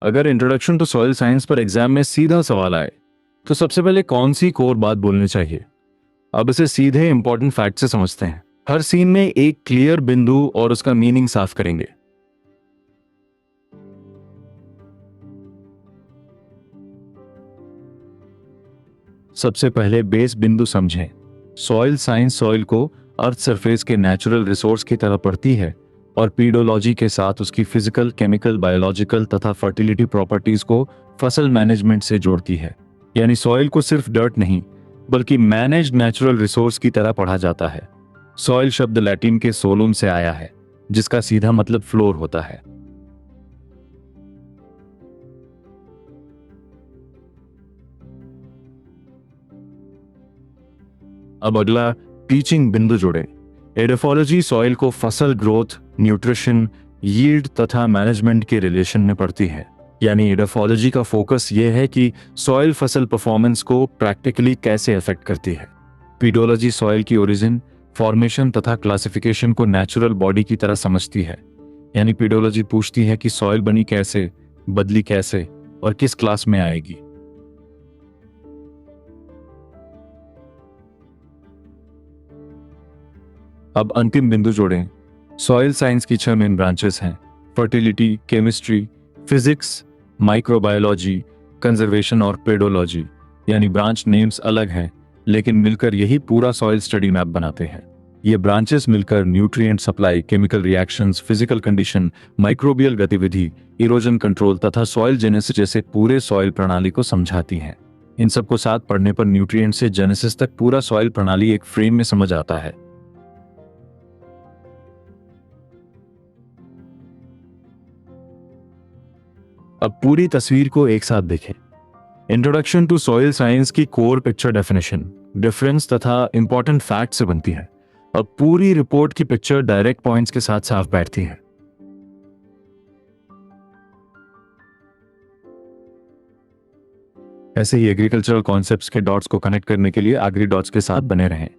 अगर introduction to soil science पर exam में सीधा सवाल आए तो सबसे पहले कौन सी कोर बात बोलनी चाहिए। अब इसे सीधे इंपॉर्टेंट फैक्ट से समझते हैं। हर सीन में एक क्लियर बिंदु और उसका मीनिंग साफ करेंगे। सबसे पहले बेस बिंदु समझें। सॉइल साइंस सॉइल को अर्थ सरफेस के नेचुरल रिसोर्स की तरह पढ़ती है और पीडोलॉजी के साथ उसकी फिजिकल, केमिकल, बायोलॉजिकल तथा फर्टिलिटी प्रॉपर्टीज को फसल मैनेजमेंट से जोड़ती है। यानी सॉइल को सिर्फ डर्ट नहीं बल्कि मैनेज्ड नेचुरल रिसोर्स की तरह पढ़ा जाता है। सॉइल शब्द लैटिन के सोलुम से आया है, जिसका सीधा मतलब फ्लोर होता है। अब अगला टीचिंग बिंदु जोड़ें। एडोफोलॉजी सॉइल को फसल ग्रोथ, न्यूट्रिशन, यील्ड तथा मैनेजमेंट के रिलेशन में पढ़ती है। यानी एडोफोलॉजी का फोकस यह है कि सॉइल फसल परफॉर्मेंस को प्रैक्टिकली कैसे अफेक्ट करती है। पीडोलॉजी सॉइल की ओरिजिन, फॉर्मेशन तथा क्लासिफिकेशन को नेचुरल बॉडी की तरह समझती है। यानी पीडोलॉजी पूछती है कि सॉइल बनी कैसे, बदली कैसे और किस क्लास में आएगी। अब अंतिम बिंदु जोड़ें। सॉइल साइंस की 6 मेन ब्रांचेस हैं: fertility, chemistry, physics, microbiology, conservation और पेडोलॉजी। यानी ब्रांच नेम्स अलग हैं लेकिन मिलकर यही पूरा सॉइल स्टडी मैप बनाते हैं। ये ब्रांचेस मिलकर nutrient supply, chemical reactions, physical condition, microbial गतिविधि, इरोजन कंट्रोल तथा सॉइल जेनेसिस जैसे पूरे सॉइल प्रणाली को समझाती हैं। इन सबको साथ पढ़ने पर न्यूट्रिएंट से जेनेसिस तक पूरा सॉइल प्रणाली एक फ्रेम में समझ आता है। अब पूरी तस्वीर को एक साथ देखें। इंट्रोडक्शन टू सॉइल साइंस की कोर पिक्चर डेफिनेशन, डिफरेंस तथा इंपॉर्टेंट फैक्ट से बनती है। अब पूरी रिपोर्ट की पिक्चर डायरेक्ट पॉइंट्स के साथ साफ बैठती है। ऐसे ही एग्रीकल्चरल कॉन्सेप्ट्स के डॉट्स को कनेक्ट करने के लिए एग्री डॉट्स के साथ बने रहें।